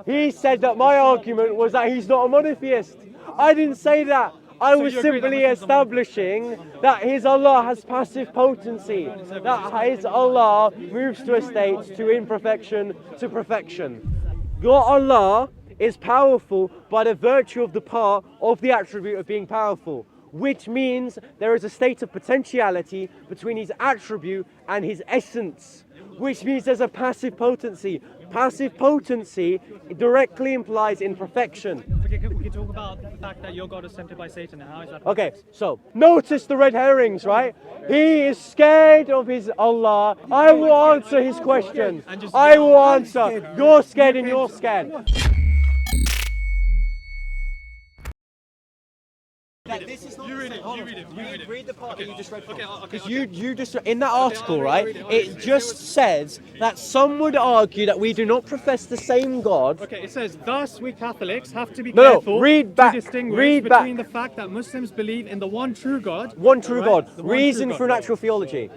He said that my argument was that he's not a monotheist. I didn't say that. I was simply establishing that his Allah has passive potency, that his Allah moves to a state, to imperfection, to perfection. Your Allah is powerful by the virtue of the part of the attribute of being powerful, which means there is a state of potentiality between his attribute and his essence, which means there's a passive potency. Passive potency directly implies imperfection. We can talk about the fact that your God is tempted by Satan. How is that? Okay, so notice the red herrings, right? He is scared of his Allah. I will answer his question. I will answer. You're scared and you're scared. This is not you read it. Read the part that you just read from. Okay. You just in that article, right? It just says that some would argue that we do not profess the same God. Okay, it says, thus we Catholics have to be No, careful read back, to distinguish read between back. the fact that Muslims believe in the one true God. One true right? God. The one Reason true through God. natural theology.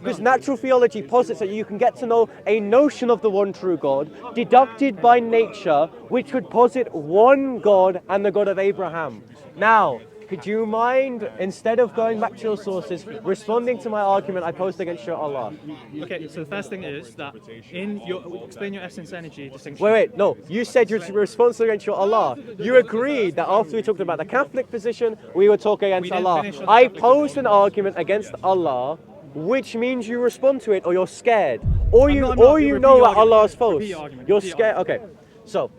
Because natural theology posits that you can get to know a notion of the one true God deducted by nature, which would posit one God and the God of Abraham. Now, could you mind, instead of going back to your sources, responding to my argument I posed against your Allah? Okay, so the first thing is that in your explain your essence energy distinction. Wait, no. You said your response against your Allah. You agreed that after we talked about the Catholic position, we would talk against We didn't Allah. finish on the I Catholic posed position. an argument against Allah, which means you respond to it, or you're scared, or you I'm not- or repeat you know your that argument. Allah is false. Repeat your argument. You're Repeat your scared. argument. Okay, so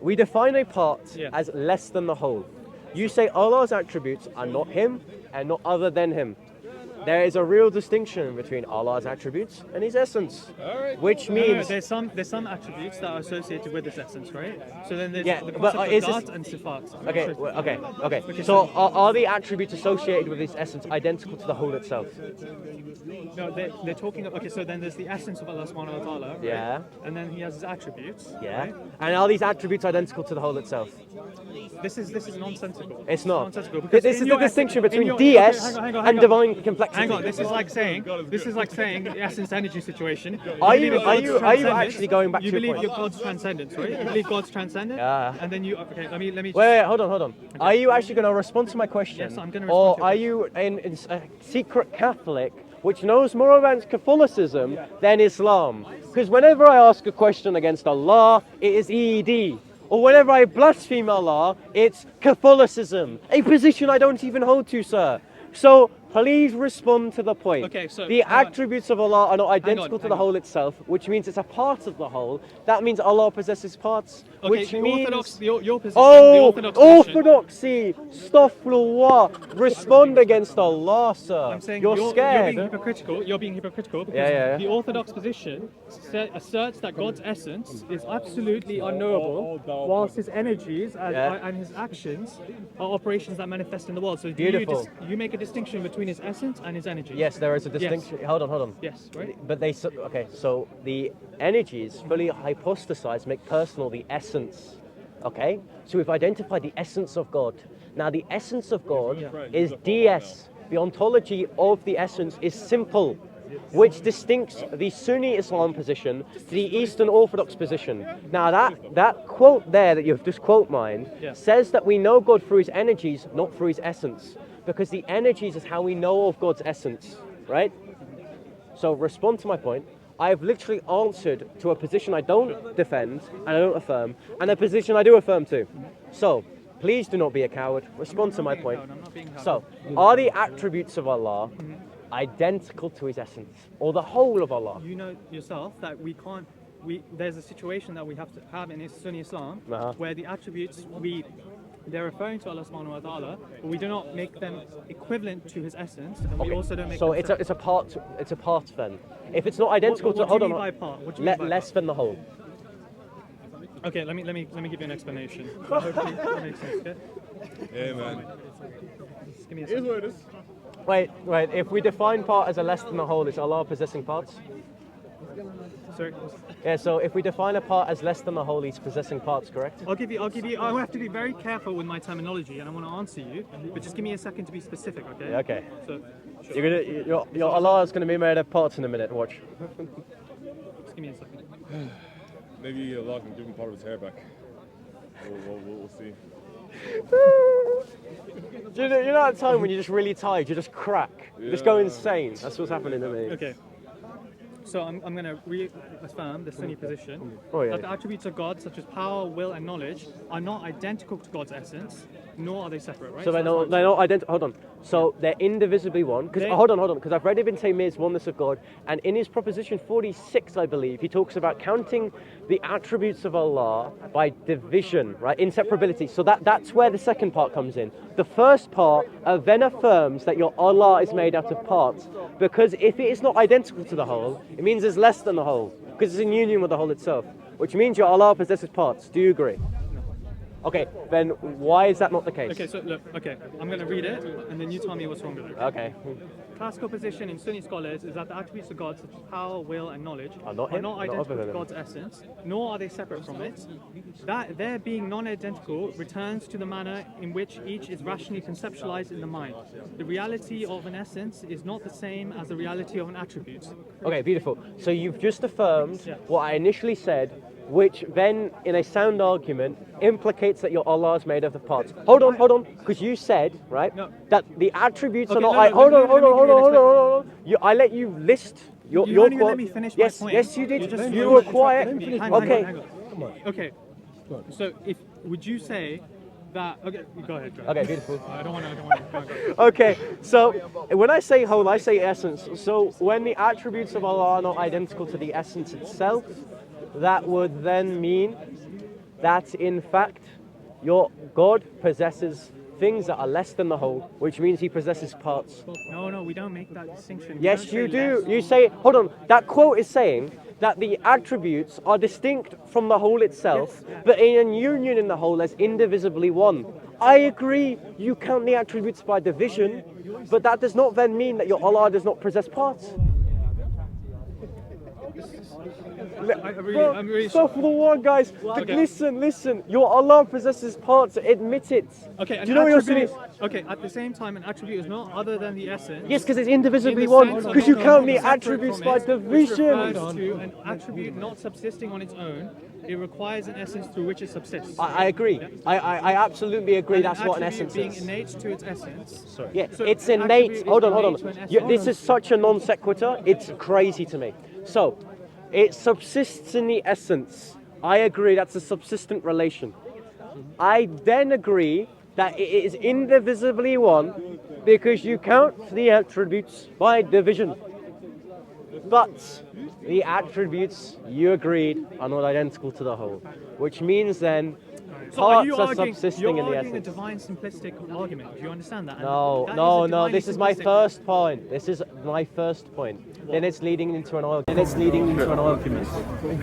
we define a part as less than the whole. You say Allah's attributes are not Him and not other than Him. There is a real distinction between Allah's attributes and His essence, which means there's some attributes that are associated with this essence, right? So then there's the but concept is of this- God and sifat. okay. So are the attributes associated with His essence identical to the whole itself? No, they're talking. Okay, so then there's the essence of Allah Subhanahu wa Taala, right? Yeah. And then He has His attributes. Yeah. Right? And are these attributes identical to the whole itself? This is nonsensical. It's not. Nonsensical. This because is in the your distinction essence- in between your- DS okay, hang on, and divine complexity. Hang on, this is like saying the essence energy situation. Are believe you- in are God's you- are you transcendence. actually going back You to your believe point? your God's transcendence, right? You believe God's transcendent. Yeah. And then you okay. Let me. Wait, hold on. Are you actually going to respond to my question? Yes, I'm gonna Or respond to are your you a secret Catholic which knows more about Catholicism than Islam? Because whenever I ask a question against Allah, it is EED. Or whenever I blaspheme Allah, it's Catholicism. A position I don't even hold to, sir. So please respond to the point. Okay, so, the hang on. attributes of Allah are not identical to hang the on. whole itself, which means it's a part of the whole. That means Allah possesses parts, Okay, which the means Orthodox, your position. Oh, the Orthodox position. orthodoxy! Astaghfirullah! Respond against Allah, sir. I'm saying You're scared. being hypocritical. You're being hypocritical because Yeah. the Orthodox position asserts that God's essence is absolutely unknowable, whilst His energies and His actions are operations that manifest in the world. So do Beautiful. you make a distinction between His essence and His energy? Yes, there is a distinction. Hold on. Yes, right. But so the energies fully hypostasized make personal the essence. Okay? So we've identified the essence of God. Now the essence of God is DS. The ontology of the essence is simple, which distincts the Sunni Islam position to the Eastern Orthodox position. Now that quote there that you've just quote mined says that we know God through His energies, not through His essence. Because the energies is how we know of God's essence, right? So respond to my point. I have literally answered to a position I don't defend and I don't affirm, and a position I do affirm to. So please do not be a coward. Respond to my point. I'm not being coward. So, are the attributes of Allah identical to His essence, or the whole of Allah? You know yourself that we can't. There's a situation that we have to have in Sunni Islam where the attributes they're referring to Allah Subhanahu wa Taala, but we do not make them equivalent to His essence, and we also don't make. So them it's a part. It's a part then. If it's not identical What to do you mean by part? What do you mean by less than the whole. Okay, let me give you an explanation. Hopefully that makes sense. Okay? Yeah, man. Just give me a second. Wait. If we define part as a less than the whole, is Allah possessing parts? Sorry. Yeah. So if we define a part as less than the whole, He's possessing parts, correct? I'll give you. I have to be very careful with my terminology, and I want to answer you. But just give me a second to be specific, okay? Yeah, okay. So, Your Allah is going to be made of parts in a minute. Watch. just give me a second. Maybe Allah can give him part of his hair back. We'll see. You know that time when you're just really tired, you just crack, you just go insane. That's what's happening to me. Okay. So I'm going to reaffirm the Sunni position Oh, yeah. that the attributes of God, such as power, will, and knowledge, are not identical to God's essence, nor are they separate, right? So they're not identical. Hold on. So they're indivisibly one. Because hold on. Because I've read Ibn Taymiyyah's Oneness of God, and in his proposition 46, I believe, he talks about counting the attributes of Allah by division, right? Inseparability. So that's where the second part comes in. The first part then affirms that your Allah is made out of parts, because if it is not identical to the whole, it means it's less than the whole, because it's in union with the whole itself, which means your Allah possesses parts. Do you agree? Okay, then why is that not the case? Okay, so look, I'm going to read it, and then you tell me what's wrong with it. Okay. Classical position in Sunni scholars is that the attributes of God, such as power, will, and knowledge, are not identical to God's essence, nor are they separate from it. That their being non-identical returns to the manner in which each is rationally conceptualized in the mind. The reality of an essence is not the same as the reality of an attribute. Okay, beautiful. So you've just affirmed what I initially said, which then, in a sound argument, implicates that your Allah is made of the parts. Hold on, because you said, right, that the attributes are not. Hold on. I let you list your. You didn't even let me finish my point. Yes, you did. You were quiet. Okay. Come on. Okay. So, would you say that? Okay, go ahead. Okay, beautiful. I don't want to. Okay, so when I say whole, I say essence. So when the attributes of Allah are not identical to the essence itself, that would then mean that in fact your God possesses things that are less than the whole, which means he possesses parts. No, we don't make that distinction. Yes, you do. You say, hold on, that quote is saying that the attributes are distinct from the whole itself, but in union in the whole as indivisibly one. I agree, you count the attributes by division, but that does not then mean that your Allah does not possess parts. I'm really Stop for the one, guys. Listen. Your Allah possesses parts. Admit it. Okay. Do you know what you're saying? Okay. At the same time, an attribute is not other than the essence. Yes, because it's indivisibly one. Because you count the attributes by division. Which refers to an attribute not subsisting on its own. It requires an essence through which it subsists. I agree. I absolutely agree. That's what an essence being is. innate to its essence. Sorry. Yeah, So it's an innate. attribute Hold is on. innate to an essence. This is such a non sequitur. It's crazy to me. So, it subsists in the essence. I agree, that's a subsistent relation. I then agree that it is indivisibly one because you count the attributes by division. But the attributes, you agreed, are not identical to the whole, which means then parts are subsisting in the essence. You're arguing a divine simplistic argument. Do you understand that? No. This is my first point. Then it's leading into an argument.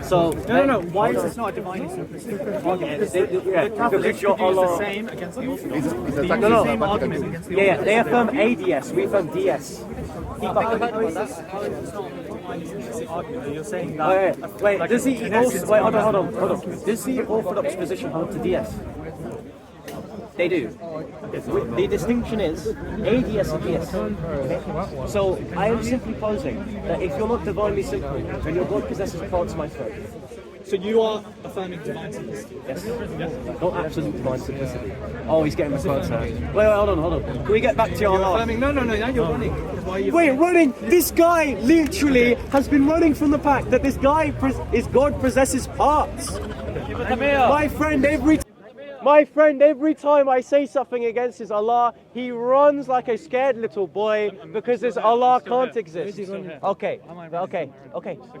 So no. Why is this not a divine simplistic argument? The Catholics use the same against the Orthodox. They use the same argument against the Orthodox. They affirm ADS. We affirm DS. You're saying that. Wait. Does the hold on. Does the Orthodox position hold to DS? They do. The distinction is ADS and DS. Okay? So I am simply posing that if you're not divinely simple, then your God possesses parts, my friend. So you are affirming divine simplicity? Yes. Not absolute divine simplicity. Oh, he's getting the quotes now. Wait, hold on. Can we get back to your Allah? No, now you're running. Why are you running? This guy literally has been running from the fact that this guy, his God possesses parts. My friend, every time I say something against his Allah, he runs like a scared little boy because his Allah can't exist. Okay.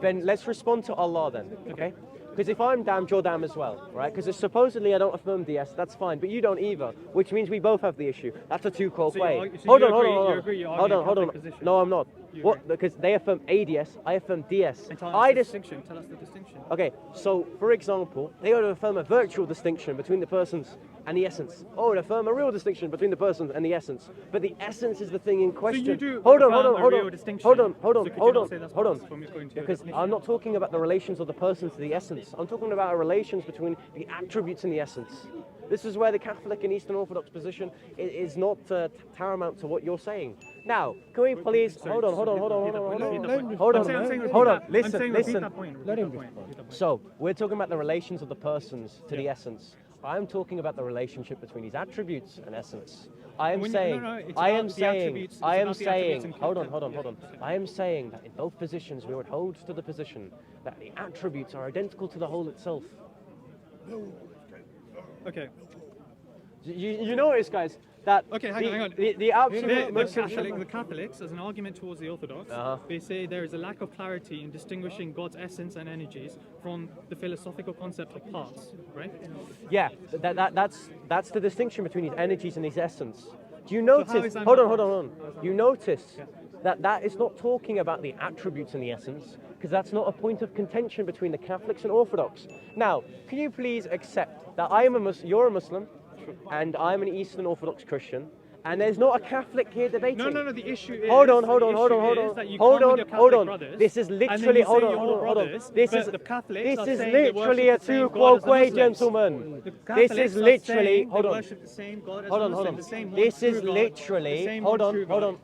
Then let's respond to Allah then, okay? Because if I'm damned, you're damned as well, right? Because supposedly I don't affirm DS, that's fine, but you don't either, which means we both have the issue. That's a two-core play. Hold on. No, I'm not. What? Because they affirm ADS, I affirm DS. Tell us the distinction. Okay, so for example, they would affirm a virtual distinction between the persons and the essence. Or would affirm a real distinction between the persons and the essence. But the essence is the thing in question. So you do hold on. Because I'm not talking about the relations of the persons to the essence. I'm talking about relations between the attributes and the essence. This is where the Catholic and Eastern Orthodox position is not paramount to what you're saying. Now, can we please hold on. Listen. So we're talking about the relations of the persons to the essence. I'm talking about the relationship between his attributes and essence. I am When saying, it's I about am the saying, attributes, it's I am about the attributes saying, and hold on. I am saying that in both positions we would hold to the position that the attributes are identical to the whole itself. Okay. You notice, guys, that Okay, hang on. the absolute The Catholics, as an argument towards the Orthodox, they say there is a lack of clarity in distinguishing God's essence and energies from the philosophical concept of parts, right? Yeah, that's the distinction between his energies and his essence. Do you notice? how is that Hold not- on. You notice that is not talking about the attributes and the essence, because that's not a point of contention between the Catholics and Orthodox. Now, can you please accept that you're a Muslim, and I'm an Eastern Orthodox Christian, and there's not a Catholic here debating? No. The issue is. Hold on. This is literally hold on. This is literally a tu quoque, gentlemen. This is literally hold on. This is literally hold on,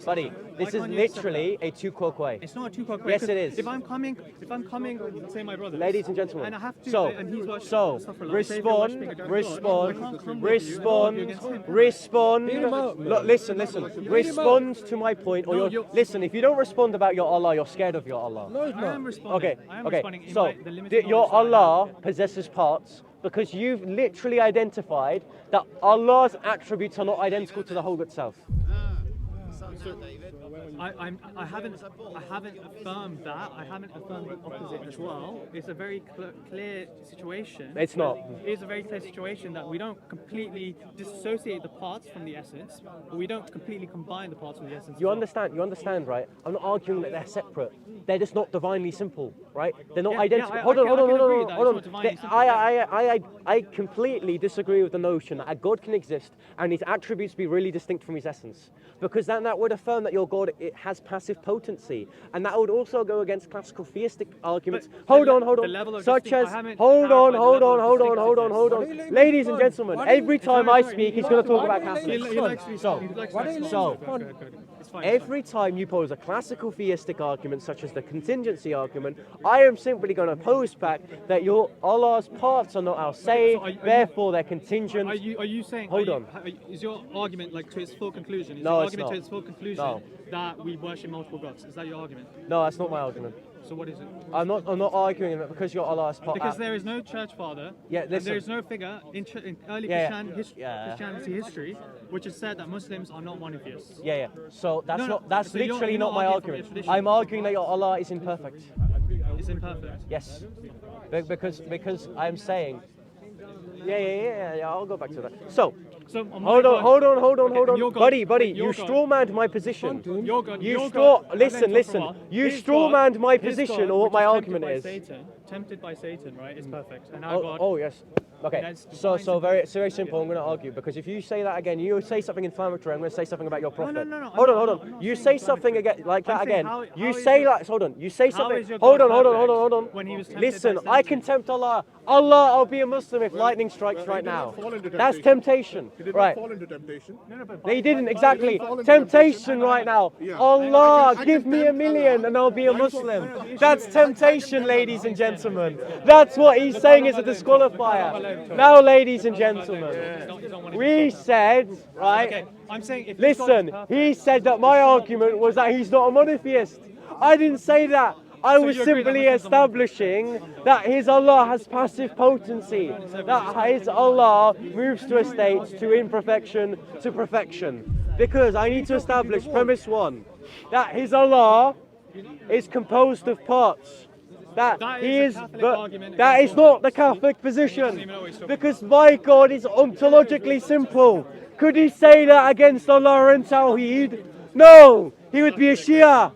buddy. This is literally a tu quoque. It's not a two quoque. Yes, it is. If I'm coming, say my brother. Ladies and gentlemen, and I have to, so and he's worshiping, respond. Look, listen. Respond to my point, or listen. If you don't respond about your Allah, you're scared of your Allah. No, it's I not. am responding. Okay. So the limited your knowledge that I Allah possesses parts because you've literally identified that Allah's attributes are not identical to the whole itself. I haven't affirmed that. I haven't affirmed the opposite as well. It's a very clear situation. It's not. It's a very clear situation that we don't completely dissociate the parts from the essence, but we don't completely combine the parts from the essence. You understand, right? I'm not arguing that they're separate. They're just not divinely simple, right? They're not identical. Hold on. I completely disagree with the notion that a God can exist and his attributes be really distinct from his essence, because then that would affirm that your God has passive potency, and that would also go against classical theistic arguments. Hold on. Ladies and gentlemen, every time I speak, he's going to talk about Catholics. Every time you pose a classical theistic argument, such as the contingency argument, I am simply going to pose back that your Allah's parts are not our say, therefore they're contingent. Are you saying? Hold on. Is your argument like to its full conclusion? Is No, your it's argument not. to its full conclusion No. that we worship multiple gods? Is that your argument? No, that's not my argument. So what is it? I'm not arguing that because your Allah is part. Because there is no church father, Yeah, and listen. there is no figure in early Christianity history which has said that Muslims are not monofeists. Yeah. So that's So literally you're not my arguing from argument. the tradition. I'm arguing that your Allah is imperfect. It's imperfect. Yes, because I'm saying. Yeah. I'll go back to that. So hold on, buddy. You strawmanned my position. Listen. You strawmanned my position, or what my argument is. Tempted by Satan, right? Is perfect. And Oh yes. Okay. So very simple. I'm going to argue, because if you say that again, you say something inflammatory, I'm going to say something about your prophet. No. Hold on. You say something again like that again. You say something. your Hold God on. when he was tempted Listen, by I Satan? can tempt Allah. Allah, I'll be a Muslim if lightning strikes right now. That's temptation. He did Right. not fall into temptation. They didn't exactly. fall into Temptation right now. Yeah. Allah, I can give me tempt $1 million Allah. and I'll be a Muslim. That's temptation, ladies and gentlemen. That's what he's saying is a disqualifier. Now, ladies and gentlemen, we said, right? Okay, I'm saying if Listen, he said that my argument was that he's not a monotheist. I didn't say that. I was you agree that simply Muslims are establishing that his Allah has passive potency, that his Allah moves to a state, to imperfection, to perfection. Because I need to establish premise one, that his Allah is composed of parts. That he is, but that is not the Catholic position, because my God is ontologically simple. Could he say that against Allah and Tawheed? No, he would be a Shia.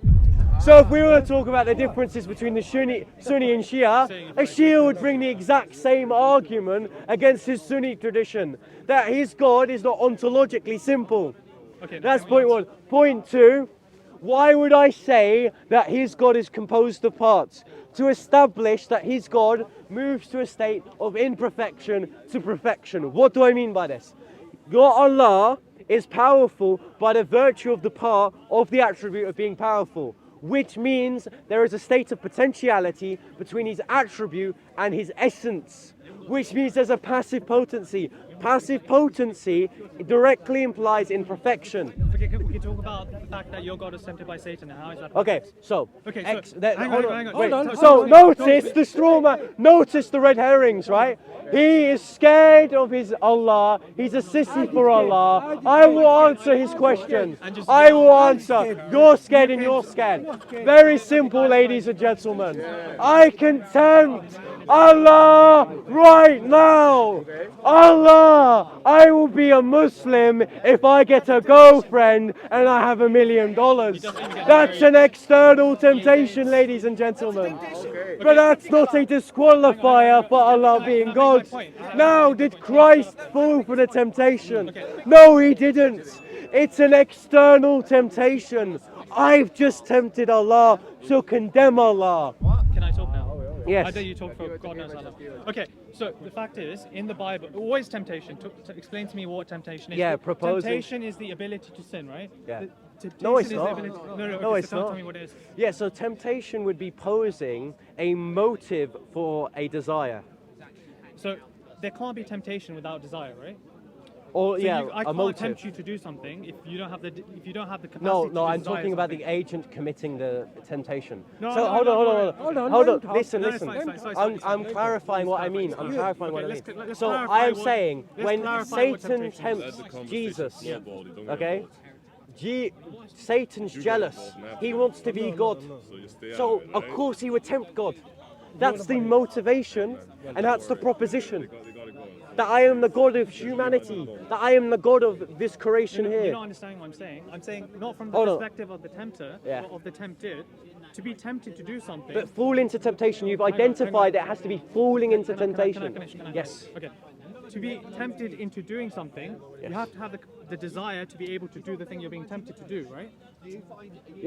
So if we were to talk about the differences between the Sunni and Shia, a Shia would bring the exact same argument against his Sunni tradition, that his God is not ontologically simple. Okay, That's point one. Point two, why would I say that his God is composed of parts? To establish that his God moves to a state of imperfection to perfection. What do I mean by this? Your Allah is powerful by the virtue of the part of the attribute of being powerful, which means there is a state of potentiality between his attribute and his essence, which means there's a passive potency. Passive potency directly implies imperfection. Okay, we can talk about the fact that your God is tempted by Satan. How is that? Okay, so Okay, so hang on. Hold on. So notice the straw man. Notice the red herrings, right? He is scared of his Allah. He's a sissy for Allah. I will answer his question. I will answer. You're scared and you're scared. Very simple, ladies and gentlemen. I can tempt Allah right now. Allah, I will be a Muslim if I get a girlfriend and I have $1 million. That's an external temptation, ladies and gentlemen. But that's not a disqualifier for Allah being God. Now, did Christ fall for the temptation? No, he didn't. It's an external temptation. I've just tempted Allah to condemn Allah. Can I talk now? Yes. I know you talk for God knows how long. Okay, so the fact is, in the Bible, always temptation. Explain to me what temptation is. Yeah, proposing. Temptation is the ability to sin, right? Yeah. No, it's not. No, it's not. Tell me what it is. Yeah, so temptation would be posing a motive for a desire. So there can't be temptation without desire, right? Or So yeah, I a can't motive. tempt you to do something if you don't have the capacity. No, I'm desire talking about something. the agent committing the temptation. No, so no, hold no, on. Listen. No, it's fine. I'm clarifying what I mean. I'm clarifying what I mean. let's So clarify I am what- saying let's when clarify what Satan temptation is. tempts Jesus, okay? Satan's jealous. He wants to be God. So of course he would tempt God. That's the motivation and that's the proposition. That I am the God of humanity. That I am the God of this creation You're here. not understanding what I'm saying. I'm saying not from the Hold on. perspective of the tempter, Yeah. but of the tempted. To be tempted to do something. But fall into temptation, you've identified it has to be falling into temptation. Can I finish? Yes. Okay. To be tempted into doing something, you have to have the desire to be able to do the thing you're being tempted to do, right?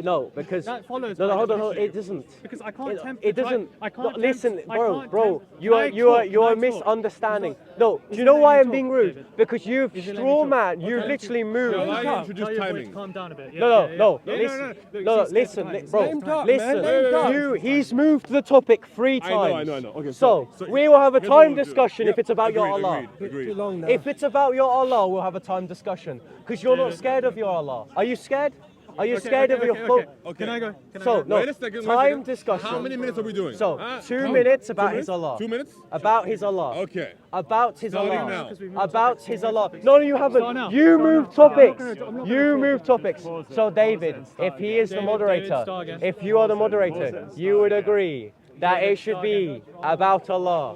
No, because That follows no, by hold on, definition. it doesn't. Because I can't tempt. It doesn't. I can't No, listen, tempt, I bro, can't bro. tempt- You are Can I talk? misunderstanding. No, do you Isn't know let why me I'm talk, being rude? David? Because you've Isn't let me straw talk. man. You Okay. literally moved. Why Tell you your introduce voice to timing? calm down a bit. No, Yeah, listen. Look, No, see, listen, it's time. bro. It's time. Listen. He's moved the topic 3 times. I know. Okay, So so we will have a here's what time we'll do. discussion if Yeah, it's about your Allah. Agreed. If it's about your Allah, we'll have a time discussion. Because you're not scared of your Allah. Are you scared? Are you scared of your full? Okay. Can I go? So, no, Wait a second. time discussion. How many minutes are we doing? So, Huh? 2 How- minutes about 2 his Allah. 2 minutes? About his Allah. Okay. About his Starting Allah. now. About his Allah. No, you Start haven't. now. You Start move now. topics. I'm not You gonna move topics. So, David, if he is the David, moderator, start again. if you are the moderator, you would agree that it should be about Allah.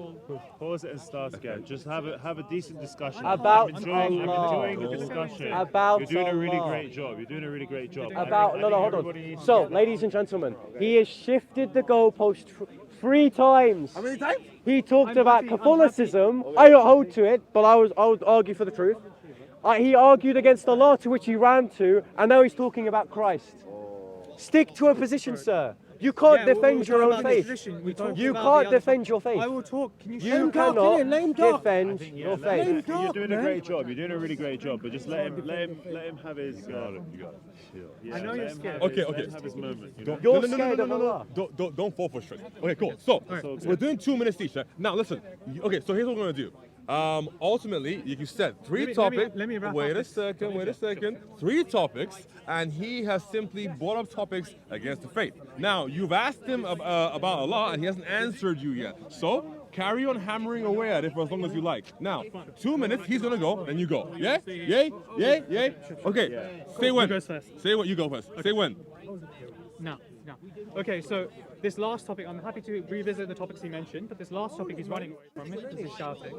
Pause it and start again. Just have a decent discussion. About I'm enjoying Allah. the discussion. About You're doing a really Allah. great job. You're doing a really great job. About I no, think hold everybody on. needs to So, get- ladies and gentlemen, he has shifted the goalpost 3 times. How many times? He talked I'm about happy, I'm Catholicism. I don't hold to it, but I would argue for the truth. He argued against Allah, to which he ran to, and now he's talking about Christ. Stick to a position, sir. You can't defend your own faith. You can't defend your faith. I will talk. Can you You shut up? cannot I defend think, your let him- faith. You're doing a great job. You're doing a really great job. But just let him have his. I know you're scared. Okay. Let him have his moment. You know? You're scared of Allah. Don't fall for it. Okay, cool. So we're doing 2 minutes each. Right? Now listen. Okay, so here's what we're gonna do. Ultimately, you said 3 topics. let me wrap Wait up a this. second. 3 topics, and he has simply brought up topics against the faith. Now you've asked him about Allah, and he hasn't answered you yet. So carry on hammering away at it for as long as you like. Now 2 minutes. He's gonna go, then you go. Yeah? Yay? Okay. Say when. goes first. Say what. You go first. Say when. No. Okay, so this last topic, I'm happy to revisit the topics he mentioned, but this last topic he's running away from it because he's shouting.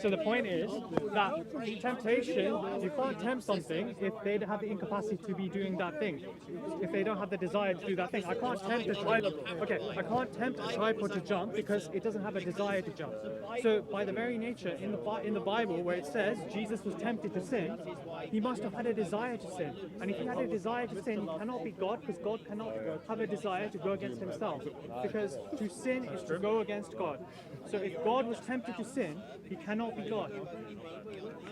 So the point is that temptation, you can't tempt something if they have the incapacity to be doing that thing. If they don't have the desire to do that thing. I can't tempt a tripod to jump because it doesn't have a desire to jump. So by the very nature, in the Bible where it says Jesus was tempted to sin, he must have had a desire to sin. And if he had a desire to sin, he cannot be God because God cannot have a desire to go against himself. because to sin is to go against God. So if God was tempted to sin, he cannot be God.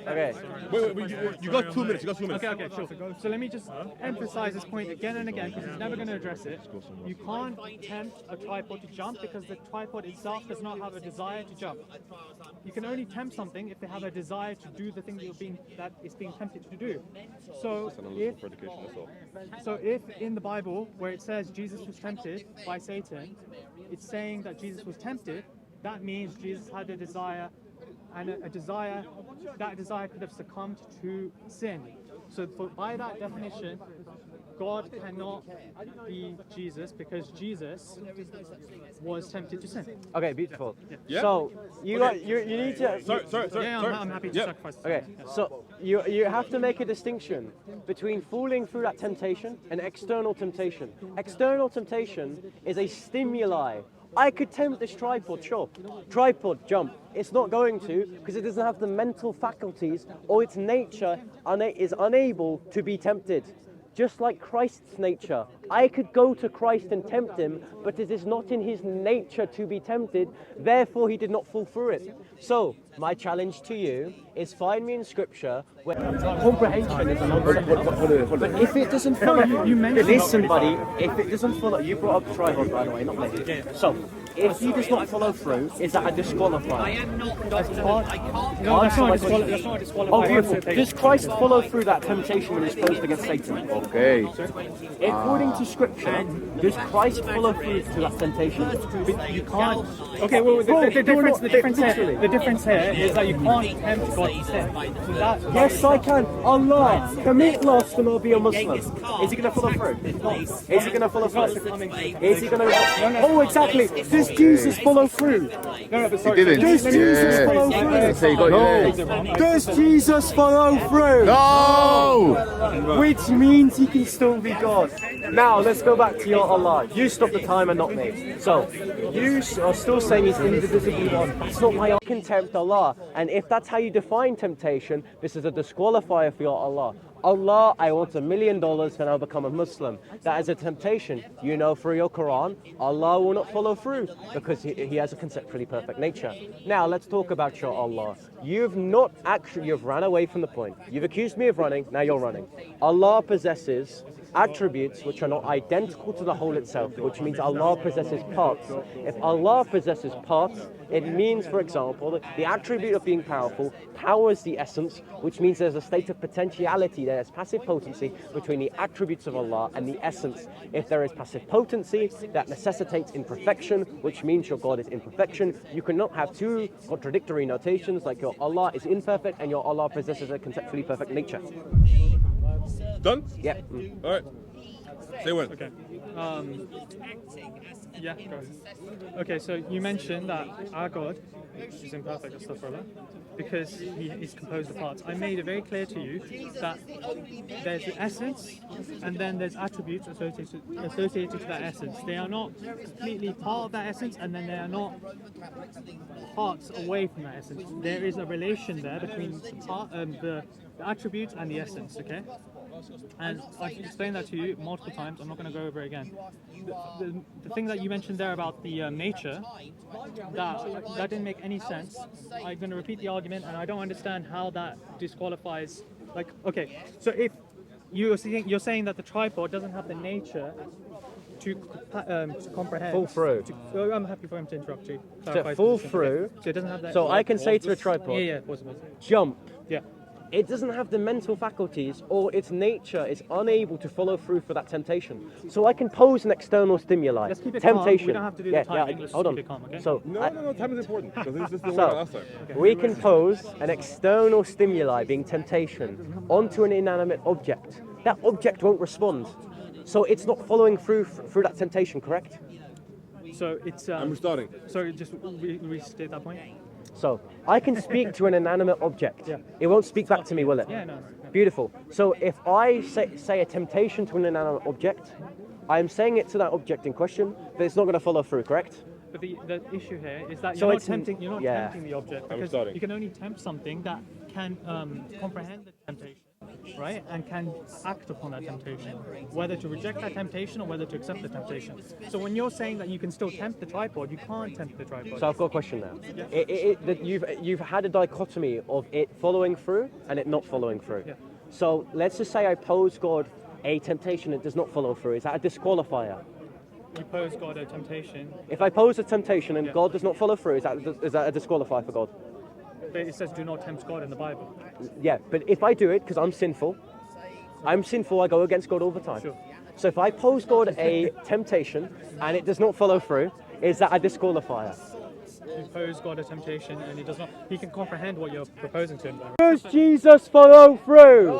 Okay. Wait, you got 2 minutes. Okay, sure. So let me just emphasize this point again and again, because he's never going to address it. You can't tempt a tripod to jump because the tripod itself does not have a desire to jump. You can only tempt something if they have a desire to do the thing that it's being tempted to do. So if in the Bible where it says Jesus was tempted by Satan, it's saying that Jesus was tempted, that means Jesus had a desire, and that desire could have succumbed to sin. So by that definition, God cannot be Jesus because Jesus was tempted to sin. Okay, beautiful. Yeah. So you need to. Sorry. I'm happy to sacrifice. Okay, so you have to make a distinction between falling through that temptation and external temptation. External temptation is a stimuli. I could tempt this tripod, sure. Tripod, jump. It's not going to because it doesn't have the mental faculties or its nature is unable to be tempted. Just like Christ's nature. I could go to Christ and tempt him, but it is not in his nature to be tempted, therefore he did not fall through it. So, my challenge to you is find me in scripture where comprehension is an answer. But if it doesn't follow, listen buddy, if it doesn't follow, you brought up tripod by the way, not me. So, if he does not follow through, is that a disqualifier? I am not No, that's not a disqualifier. Oh, beautiful. Does Christ follow through that temptation when he's posed against Satan? Okay. According to scripture, does Christ follow through to that temptation? You can't. Okay, well, the difference here is that you can't tempt God to sin. So that, Yes, I can. Allah, commit lust and I'll be a Muslim. Is he going to follow through? Is he going to follow through? Is he going to? Oh, exactly. Does Jesus follow through? no, but He sorry. didn't. Does Jesus follow through? So you got your Does Jesus follow through? No! Which means he can still be God. Now, let's go back to your Allah. You stop the timer, not me. So, you are still saying he's indivisibly one. That's not my can tempt Allah. And if that's how you define temptation, this is a disqualifier for your Allah. Allah, I want $1 million and I'll become a Muslim. That is a temptation. You know through your Quran, Allah will not follow through because he has a conceptually perfect nature. Now, let's talk about your Allah. You've ran away from the point. You've accused me of running, now you're running. Allah possesses attributes which are not identical to the whole itself, which means Allah possesses parts. If Allah possesses parts, it means, for example, that the attribute of being powerful powers the essence, which means there's a state of potentiality, there's passive potency between the attributes of Allah and the essence. If there is passive potency, that necessitates imperfection, which means your God is imperfection. You cannot have two contradictory notations like your Allah is imperfect and your Allah possesses a conceptually perfect nature. Done? Yep. All right. Say when. Okay. Yeah, go ahead. Okay, so you mentioned that our God is imperfect and stuff like that because he is composed of parts. I made it very clear to you that there's the essence and then there's attributes associated to that essence. They are not completely part of that essence and then they are not parts away from that essence. There is a relation there between the attributes and the essence, okay? And I've explained that to you multiple times. I'm not going to go over it again. The thing that you mentioned there about the nature, that didn't make any sense. I'm going to repeat the argument, and I don't understand how that disqualifies. Like, okay, so if you're saying that the tripod doesn't have the nature to comprehend. Fall through. I'm happy for him to interrupt you. To fall through. So it doesn't have that. So I can say to a tripod, Yeah, possible. jump. Yeah. It doesn't have the mental faculties or its nature is unable to follow through for that temptation. So I can pose an external stimuli. Let's keep it temptation. calm. We don't have to do the timing. Let's hold keep on. it calm, okay? So, No, time is important because this is the one so last time. we can pose an external stimuli, being temptation, onto an inanimate object. That object won't respond. So it's not following through that temptation, correct? So it's. I'm restarting. So just restate that point. So I can speak to an inanimate object. Yeah. It won't speak back to me, will it? Yeah, no. Beautiful. So if I say a temptation to an inanimate object, I'm saying it to that object in question, but it's not going to follow through, correct? But the issue here is that So you're not it's tempting. You're not tempting the object I'm because starting. you can only tempt something that can comprehend the temptation. right, and can act upon that temptation, whether to reject that temptation or whether to accept the temptation. So when you're saying that you can still tempt the tripod, you can't tempt the tripod. So I've got a question now. That you've had a dichotomy of it following through and it not following through. Yeah. So let's just say I pose God a temptation that does not follow through. Is that a disqualifier? You pose God a temptation, If I pose a temptation and Yeah. God does not follow through, is that a disqualifier for God? but it says do not tempt God in the Bible. Yeah, but if I do it because I'm sinful, I go against God all the time. Sure. So if I pose God a temptation and it does not follow through, is that a disqualifier? You pose God a temptation and he can comprehend what you're proposing to him. Does Jesus follow through?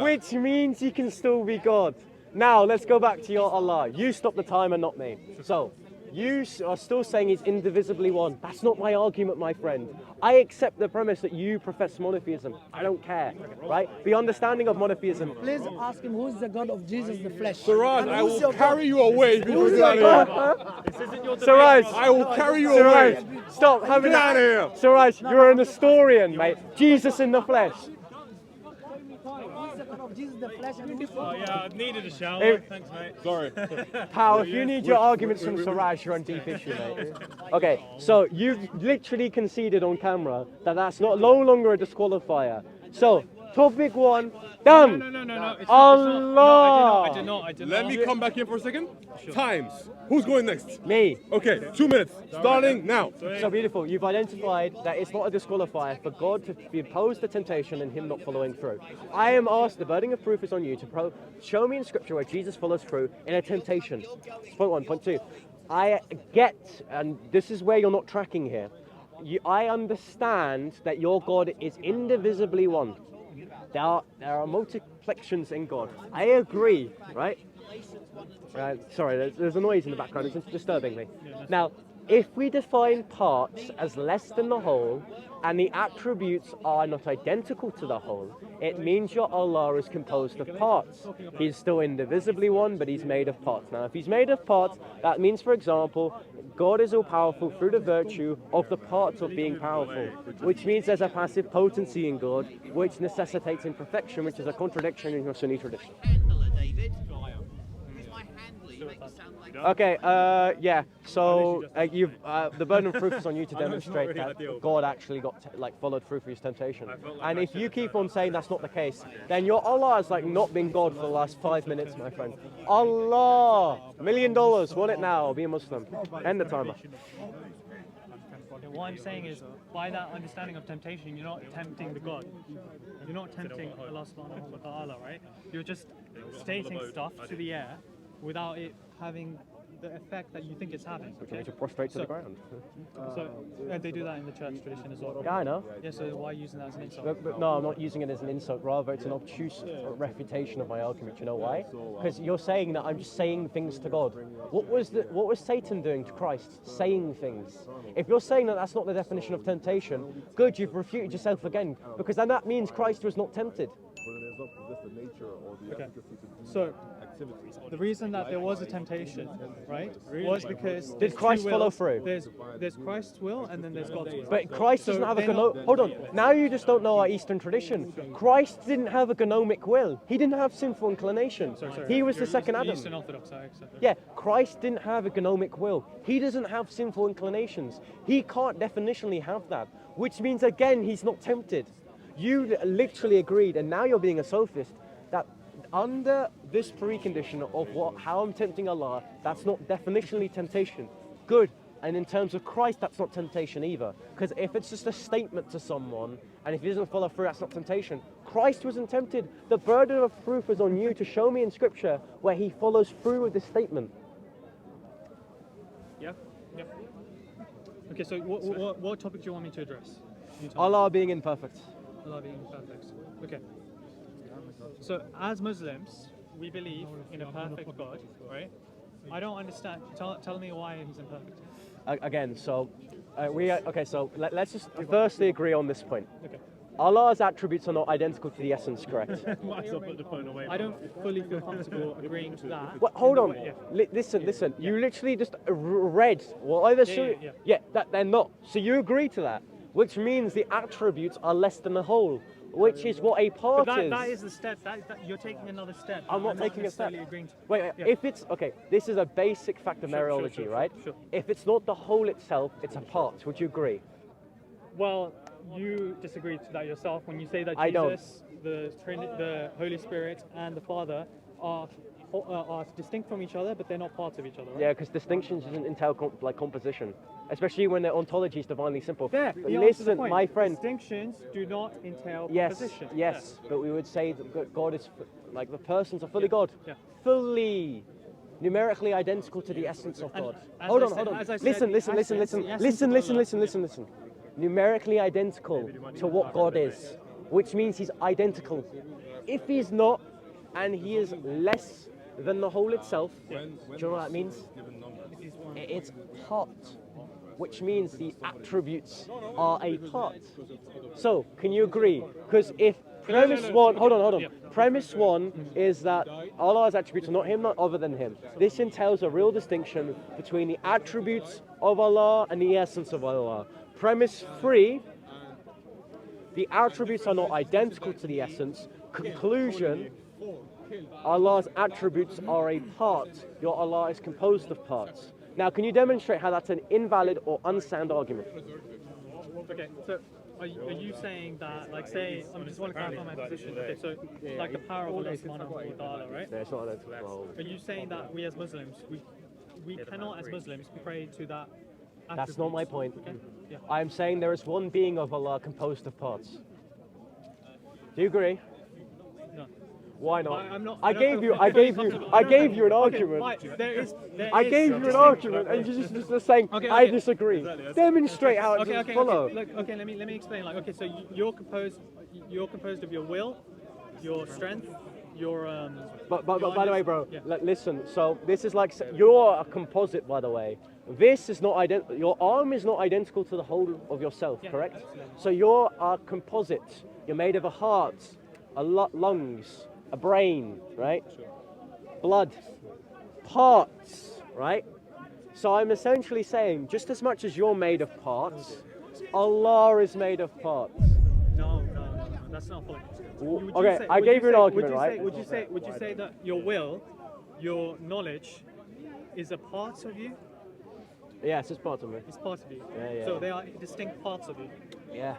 Which means he can still be God. Now let's go back to your Allah. You stop the timer, not me. So you are still saying he's indivisibly one. That's not my argument, my friend. I accept the premise that you profess monotheism. I don't care, right? The understanding of monotheism. Please ask him who's the God of Jesus, the flesh. Siraj, And I who's will your carry God? you away if you Who's do your that God? here. Siraj, I will carry you away. Siraj, stop having Get out of here. Siraj, you're an historian, mate. Jesus in the flesh. Who's the God of Jesus, the flesh? And who's Oh yeah, I needed a shower. If- Thanks, mate. Sorry. Pal, if you need your arguments from Siraj, you're on deep issue, mate. Okay, so you've literally conceded on camera that that's no longer a disqualifier. So, topic one, done. No. It's Allah. not. I did not. Let me come back in for a second. Times. Who's going next? Me. Okay, 2 minutes. Starting now. So beautiful. You've identified that it's not a disqualifier for God to be opposed to temptation and him not following through. I am asked, the burden of proof is on you to show me in scripture where Jesus follows through in a temptation. Point one. Point two. I get, and this is where you're not tracking here. I understand that your God is indivisibly one. There are multiplications in God. I agree, right? Sorry, there's a noise in the background. It's disturbing me. Now, if we define parts as less than the whole, and the attributes are not identical to the whole, it means your Allah is composed of parts. He's still indivisibly one, but he's made of parts. Now, if he's made of parts, that means, for example, God is all powerful through the virtue of the parts of being powerful, which means there's a passive potency in God, which necessitates imperfection, which is a contradiction in your Sunni tradition. Okay, yeah. So you've the burden of proof is on you to demonstrate that God actually got followed through for his temptation. And if you keep on saying that's not the case, then your Allah has not been God for the last 5 minutes, my friend. Allah, $1 million, want it now? Be a Muslim. End the timer. What I'm saying is, by that understanding of temptation, you're not tempting the God. You're not tempting Allah subhanahu wa ta'ala, right? You're just stating stuff to the air without it having the effect that you think it's having. Okay, to prostrate to the ground. So they do that in the church tradition as well. Yeah, I know. Yeah, so why are you using that as an insult? But no, I'm not using it as an insult. Rather, it's an obtuse refutation of my argument. You know why? Because you're saying that I'm just saying things to God. What was Satan doing to Christ? Saying things. If you're saying that that's not the definition of temptation, good, you've refuted yourself again. Because then that means Christ was not tempted. Okay. So the reason that there was a temptation, right, was because Did Christ follow through? There's Christ's will and then there's God's will. But Christ doesn't have a hold on. Now you just don't know our Eastern tradition. Christ didn't have a gnomic will. He didn't have sinful inclination. He was the second Adam. Eastern Orthodox, I accept that. Yeah, Christ didn't have a gnomic will. He doesn't have sinful inclinations. He can't definitionally have that, which means again he's not tempted. You literally agreed, and now you're being a sophist, that under this precondition of how I'm tempting Allah, that's not definitionally temptation. Good. And in terms of Christ, that's not temptation either. Because if it's just a statement to someone, and if he doesn't follow through, that's not temptation. Christ wasn't tempted. The burden of proof is on you to show me in Scripture where he follows through with this statement. Yeah. Okay, so what topic do you want me to address? Allah being imperfect. Allah being perfect. Okay. So as Muslims, we believe in a perfect God, right? I don't understand. Tell me why he's imperfect. Again, so let's just firstly agree on this point. Okay. Allah's attributes are not identical to the essence, correct? Might as well put the phone away. I don't fully feel comfortable agreeing to that. Well, hold on. Yeah. Listen. You literally just read. Well, either that they're not. So you agree to that, which means the attributes are less than the whole, which is what a part But is. that is the step. That you're taking another step. I'm not taking a step. necessarily agreeing to. Wait, Yeah. if it's okay, this is a basic fact of Mariology, right? Sure. If it's not the whole itself, it's a part. Would you agree? Well, you disagree to that yourself when you say that I don't. Jesus, the Holy Spirit, and the Father are distinct from each other, but they're not parts of each other. Right? Yeah, because distinctions doesn't entail composition, especially when their ontology is divinely simple. There. But he answered the listen, point. my friend. Distinctions do not entail Yes, composition. yes, but we would say that God is like the persons are fully God, Yeah. fully numerically identical to the essence of And God. as Hold I on, said- hold on. as I said, Listen, the listen, listen, essence- listen, the essence listen, of listen, Allah. listen, listen, listen. Numerically identical to what God is, which means He's identical. If He's not, and He is less than the whole itself, do you know what that means? It's part, which means the attributes are a part. So, can you agree? Because if premise one, hold on. Premise one is that Allah's attributes are not Him, not other than Him. This entails a real distinction between the attributes of Allah and the essence of Allah. Premise three, the attributes are not identical to the essence. Conclusion, Allah's attributes are a part. Your Allah is composed of parts. Now, can you demonstrate how that's an invalid or unsound argument? Okay, so are you saying that, like, say, I just want to clarify my position. Okay, so like the power of Allah subhanahu wa ta'ala, right? No, it's not identical. Are you saying that we as Muslims, we cannot as Muslims pray to that? That's not my point. Okay. Yeah. I'm saying there is one being of Allah composed of parts. Do you agree? No. Why not? I'm not. I don't gave feel- you, I I don't feel gave you, comfortable. I gave you an Okay, argument. fine. There is I gave you an argument, and you're just saying Okay, I okay. disagree. Demonstrate how it Okay, doesn't okay, follow. okay. Look, okay, let me explain. Like, okay, so you're composed of your will, your strength, your But by the way, bro, Yeah. listen. So this is like you're a composite, by the way. This is not identical. Your arm is not identical to the whole of yourself, correct? So you're a composite. You're made of a heart, lungs, a brain, right? Blood, parts, right? So I'm essentially saying, just as much as you're made of parts, Allah is made of parts. no, that's not the point. Would you Okay, say- I would gave you you an say- argument, right? Would you say that your will, your knowledge, is a part of you? Yes, it's part of me. It's part of you. Yeah. So they are distinct parts of you. Yeah.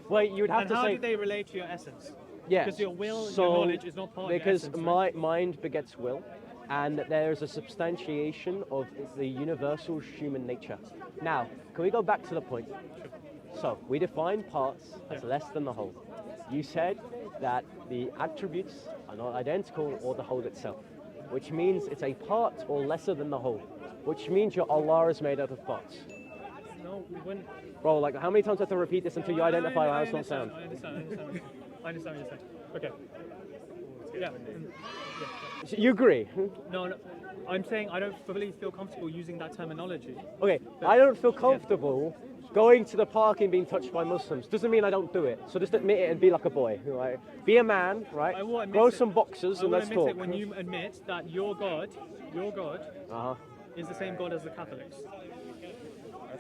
Well, you would have And to how say. do they relate to your essence? Yes. Because your will, So, your knowledge is not part of your because essence. my mind begets will, and there is a substantiation of the universal human nature. Now, can we go back to the point? So, we define parts as less than the whole. You said that the attributes are not identical or the whole itself, which means it's a part or lesser than the whole, which means your Allah is made out of parts. No, we wouldn't. Bro, like how many times do I have to repeat this until you identify how I it's not sound? understand what you're saying. Okay. Yeah. So you agree? No, I'm saying I don't fully feel comfortable using that terminology. Okay, I don't feel comfortable going to the park and being touched by Muslims. Doesn't mean I don't do it. So just admit it and be like a boy, right? Be a man, right? I will admit Grow it. some boxers I and will let's admit talk. it when you admit that your God Uh-huh. is the same God as the Catholics.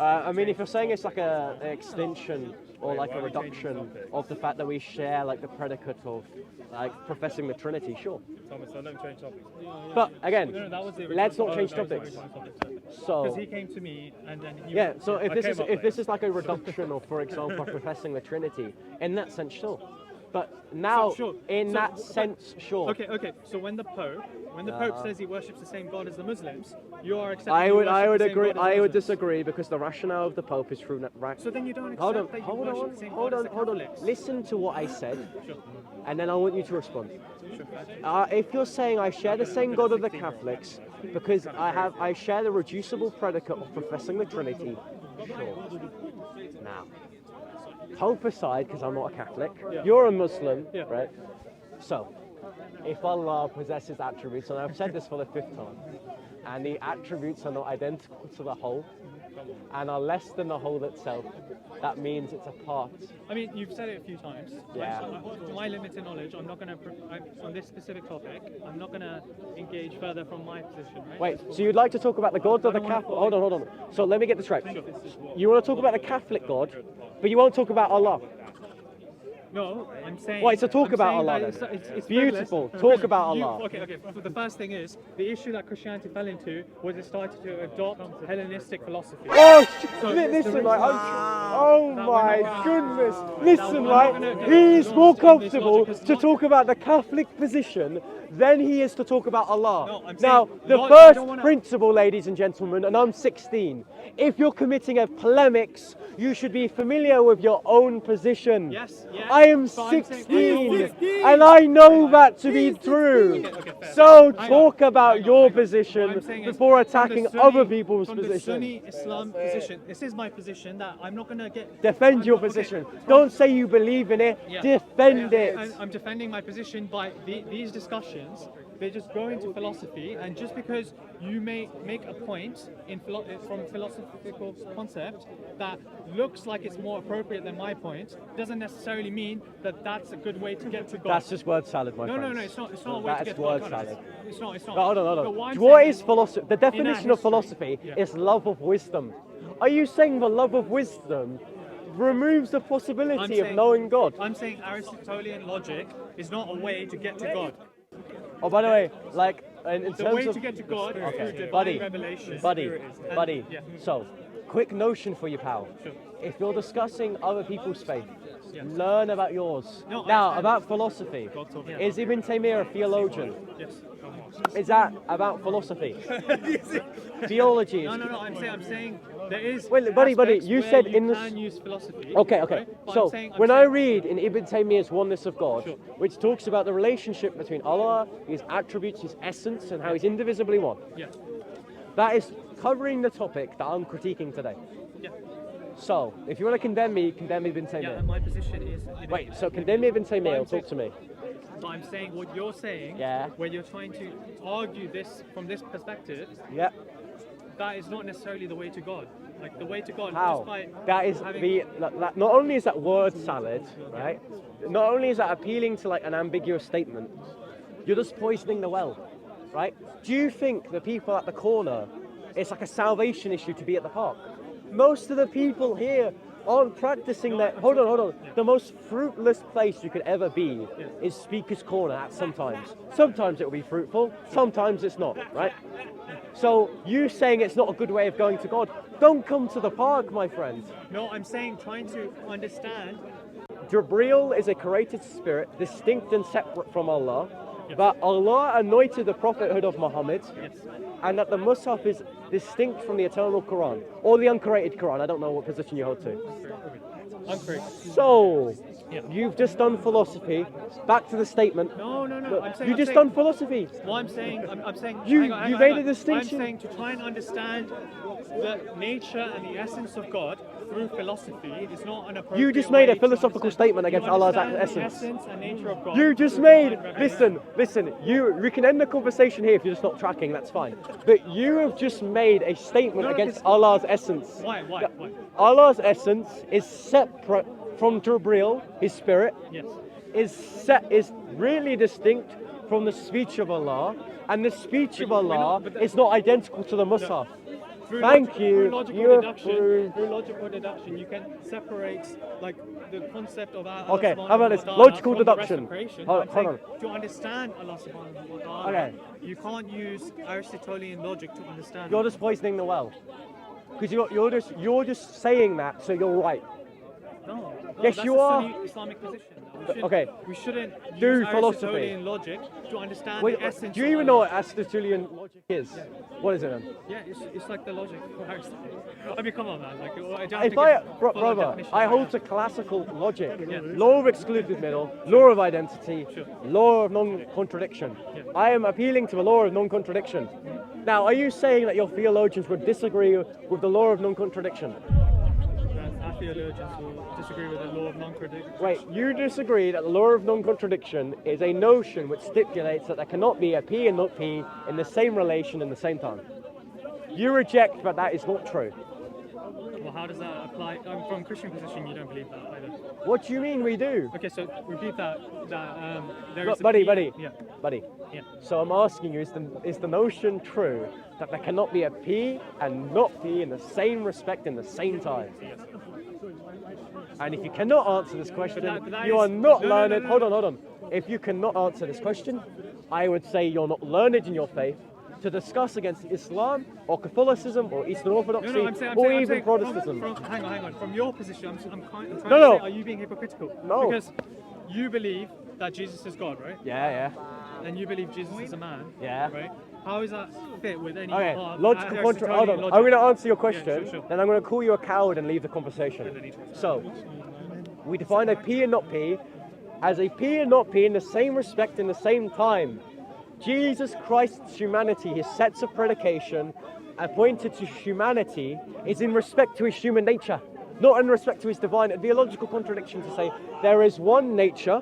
I mean, if you're saying it's like an extension or like a reduction of the fact that we share like the predicate of like professing the Trinity, sure. Thomas, I don't change topics. But again, No, that was the original let's not topic. change That was the topics. original topic. Because So he came to me and then he yeah, so if this came is up if this is like a reduction of, for example, professing the Trinity, in that sense, sure. But now, Sure. in So, that but- sense, sure. Okay. So when the Pope says he worships the same God as the Muslims, you are accepting. I he would worships the same agree. God as the I would Muslims. disagree because the rationale of the Pope is through right. So then you don't accept Hold on, that you hold worship on, the same hold God on, as the hold on. Catholics. Listen to what I said, Sure. and then I want you to respond. Sure. If you're saying I share the same God of the Catholics because I share the reducible predicate of professing the Trinity, sure. Now, Pope aside, because I'm not a Catholic, you're a Muslim, Yeah. right? So, if Allah possesses attributes, and I've said this for the 5th time, and the attributes are not identical to the whole, and are less than the whole itself, that means it's a part. I mean, you've said it a few times. Yeah. To my limited knowledge, I'm not going to, on this specific topic, I'm not going to engage further from my position, right? Wait, so you'd like to talk about the God of the Catholic? Hold on. So let me get this right. You want to talk about the Catholic God, but you won't talk about Allah. No, I'm saying. Wait, so talk I'm about saying Allah that then. It's Beautiful. frivolous. Talk about You- Allah. Okay. The first thing is the issue that Christianity fell into was it started to adopt Hellenistic philosophy. Oh, So listen, the right? reason- Oh That my we're not- goodness! that Listen, we're right? not gonna get He's lost more in this comfortable logic, 'cause to talk about the Catholic position than he is to talk about Allah. No, I'm Now, saying the I first don't wanna- principle, ladies and gentlemen, and I'm 16. If you're committing a polemics, you should be familiar with your own position. Yes, yes. I am So I'm saying- 16, and I know that to be true. fair. So Hang talk on, about hang on, your hang on. What position I'm saying is, before from the attacking Sunni- other people's from position. the Sunni Islam position, this is my position that I'm not going to get. Defend I'm your not- okay, position. from- Don't say you believe in it. Yeah. Defend it. I'm defending my position by these discussions. They just go into philosophy, and just because you may make a point from a philosophical concept that looks like it's more appropriate than my point, doesn't necessarily mean that that's a good way to get to God. That's just word salad, my no, friends. it's not. It's not a way to That's get to word God. salad. It's not. It's not. No, hold on, But hold what on. I'm What saying is philosophy? The definition of history- philosophy yeah. is love of wisdom. Are you saying the love of wisdom removes the possibility of knowing God? I'm saying Aristotelian logic is not a way to get to God. Oh, by the way, like in The terms way of to get to God is through divine buddy, revelation. buddy. Yeah. So, quick notion for you, pal. Sure. If you're discussing other people's faith, Yes. learn about yours. No, I Now, understand. about philosophy. Yeah. Is Ibn Taymiyyah a theologian? Yes. Is that about philosophy? Theology. No. I'm saying there is. Wait, buddy, aspects you where said you in the can use philosophy. Okay. right? But So I'm when I saying- read in Ibn Taymiyyah's Oneness of God, Sure. which talks about the relationship between Allah, His attributes, His essence, and how He's indivisibly one, Yeah. that is covering the topic that I'm critiquing today. Yeah. So if you want to condemn me, condemn Ibn Yeah. Taymiyyah. And my position is. Wait, so condemn Ibn Taymiyyah, talk to me. But I'm saying what you're saying. Yeah. Where you're trying to argue this from this perspective, Yeah. that is not necessarily the way to God. Like the way to God. How? Just by That is having, not only is that word salad, right? Not only is that appealing to like an ambiguous statement, you're just poisoning the well, right? Do you think the people at the corner, it's like a salvation issue to be at the park? Most of the people here aren't practicing that. Hold on. The most fruitless place you could ever be is Speaker's Corner at sometimes. Sometimes it will be fruitful, sometimes it's not, right? So you saying it's not a good way of going to God, don't come to the park, my friend. No, I'm saying trying to understand. Jibreel is a created spirit, distinct and separate from Allah, that Allah anointed the prophethood of Muhammad, and that the Mus'haf is distinct from the eternal Quran, or the uncreated Quran. I don't know what position you hold to. So, you've just done philosophy. Back to the statement. No. You just done philosophy. Well, I'm saying. You hang on, made hang a on. distinction. I'm saying to try and understand the nature and the essence of God through philosophy is not an appropriate. You just made a way to philosophical understand- statement against you Allah's understand essence. The essence and nature of God. You just through made, divine revelation. listen, we can end the conversation here if you're just not tracking, that's fine. But you have just made a statement No, against it's- Allah's essence. Why? Allah's essence is separate from Jibreel, his spirit, Yes. is really distinct from the speech of Allah, and the speech of we're not- Allah but that- is not identical to the Mus'haf. Through Thank logic- you. Through logical You deduction, approved. through logical deduction, you can separate like the concept of Allah Okay, subhanahu how about wa this? ta'ala Logical from the rest deduction. of creation. Hold I'm on. saying to understand Allah subhanahu wa ta'ala, Okay. you can't use Aristotelian logic to understand. You're just poisoning the well. Because you're just saying that so you're right. No, Yes, that's you a are. Sunni Islamic position. We shouldn't Do use philosophy. Aristotelian logic to understand Wait, the essence. do you of even know Allah. what Aristotelian logic is? What is it then? Yeah, it's like the logic of Aristotle. I mean, come on, man. Like, I don't have to If get full of brother, definitions I right hold now. to classical logic. Yeah. Law of excluded middle, law of identity, Sure. law of non-contradiction. I am appealing to the law of non-contradiction. Now, are you saying that your theologians would disagree with the law of non-contradiction? Our theologians will disagree with the law of non-contradiction. Wait, you disagree that the law of non-contradiction is a notion which stipulates that there cannot be a P and not P in the same relation in the same time. You reject that that is not true. Well, how does that apply? From Christian position, you don't believe that either. What do you mean we do? Okay, so we believe that there Look, is a buddy, P- buddy, Yeah. buddy. Yeah. So I'm asking you, is the notion true that there cannot be a P and not P in the same respect in the same time? Yes. And if you cannot answer this question, But that you is- are not no, learned. no. Hold on. If you cannot answer this question, I would say you're not learned in your faith to discuss against Islam or Catholicism or Eastern Orthodoxy I'm or saying, even Protestantism. hang on. From your position, I'm trying to No. say, are you being hypocritical? No. Because you believe that Jesus is God, right? Yeah. And you believe Jesus is a man. Yeah. Right? How does that fit with any Okay, part of logical contra. Hold on. Aristotelian I'm going to logic? answer your question, sure. then I'm going to call you a coward and leave the conversation. So, we define a P and not P as a P and not P in the same respect, in the same time. Jesus Christ's humanity, his sets of predication, appointed to humanity, is in respect to his human nature, not in respect to his divine. A theological contradiction to say there is one nature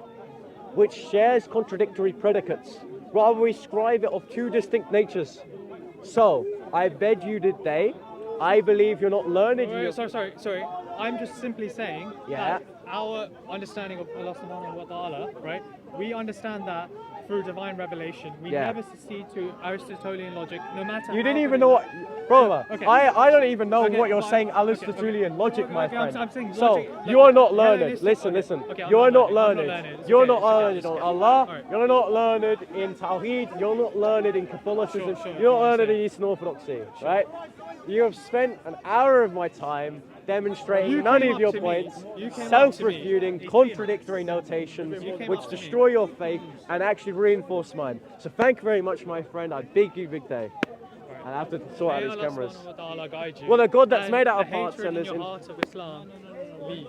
which shares contradictory predicates. Rather, we ascribe it of two distinct natures. So, I beg you today, I believe you're not learned in your... Sorry. I'm just simply saying Yeah. that our understanding of Allah subhanahu wa ta'ala, right? We understand that through divine revelation. We Yeah. never succeed to Aristotelian logic, no matter You how didn't even good know it what... Brother, Okay. I don't even know Okay, what you're fine. saying, Okay, Aristotelian logic, my Okay, I'm friend. saying So, logic, you are not like, learned. relativistic- Listen. okay, I'm You're not I'm not learned. learned. It's You're okay, not it's okay, learned it's on okay. Allah. Alright. You're not learned in Tawheed. You're not learned in Catholicism. Sure, You're not I learned in understand. Eastern Orthodoxy, right? You have spent an hour of my time demonstrating You none came of up your to me. points, You came up self-refuting, to me. contradictory notations, You came which up to me. destroy your faith and actually reinforce mine. So thank you very much, my friend. I beg you big day. And I have to sort out May these Allah cameras. subhanahu wa ta'ala guide you. Well, a God that's And made out of the parts hatred and in is your in- heart of Islam, leave.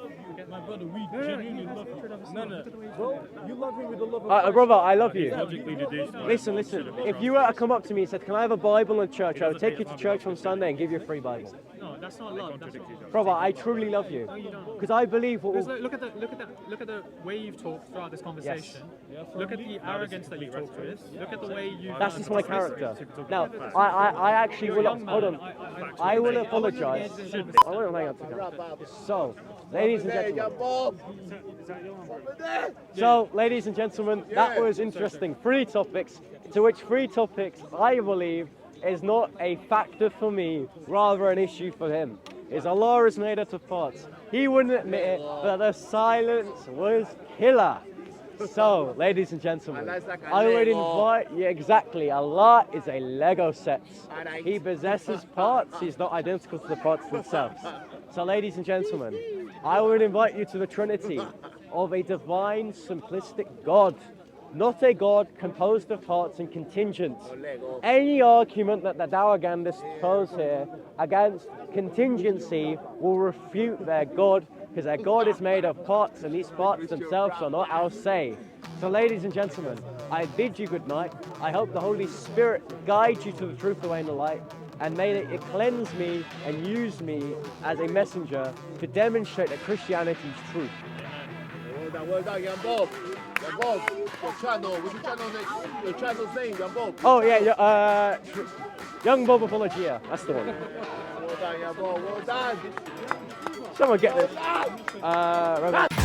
My brother, we genuinely love him. No. Well, you love him with the love of Brother, I love you. Logically, the dish. Listen. If you were to come up to me and said, "Can I have a Bible in church?" I would take you to church on Sunday and give you a free Bible. No, that's not love. That's not. Brother, I truly love you because I believe what. Because look at the way you've talked throughout this conversation. Look at the arrogance that you talked with. Look at the way you. That's just my character. Now, I actually will. Hold on. I will apologise. I won't hang on. So, ladies and gentlemen. So, ladies and gentlemen, that was interesting. 3 topics, to which 3 topics I believe is not a factor for me, rather an issue for him. Is Allah is made out of parts. He wouldn't admit it, but the silence was killer. So, ladies and gentlemen, I would invite you exactly. Allah is a Lego set. He possesses parts. He's not identical to the parts themselves. So, ladies and gentlemen, I would invite you to the Trinity of a divine, simplistic God, not a God composed of parts and contingents. Any argument that the Dawagandists pose here against contingency will refute their God, because their God is made of parts, and these parts themselves are not our say. So, ladies and gentlemen, I bid you good night. I hope the Holy Spirit guides you to the truth, the way, and the light, and may it cleanse me and use me as a messenger to demonstrate that Christianity is truth. Well done, young Bob. Young Bob, your channel, what's your channel name? Your channel's name, young Bob. Oh yeah, Young Bob Apologia. That's the one. Well done, young Bob. Well done. Someone get this.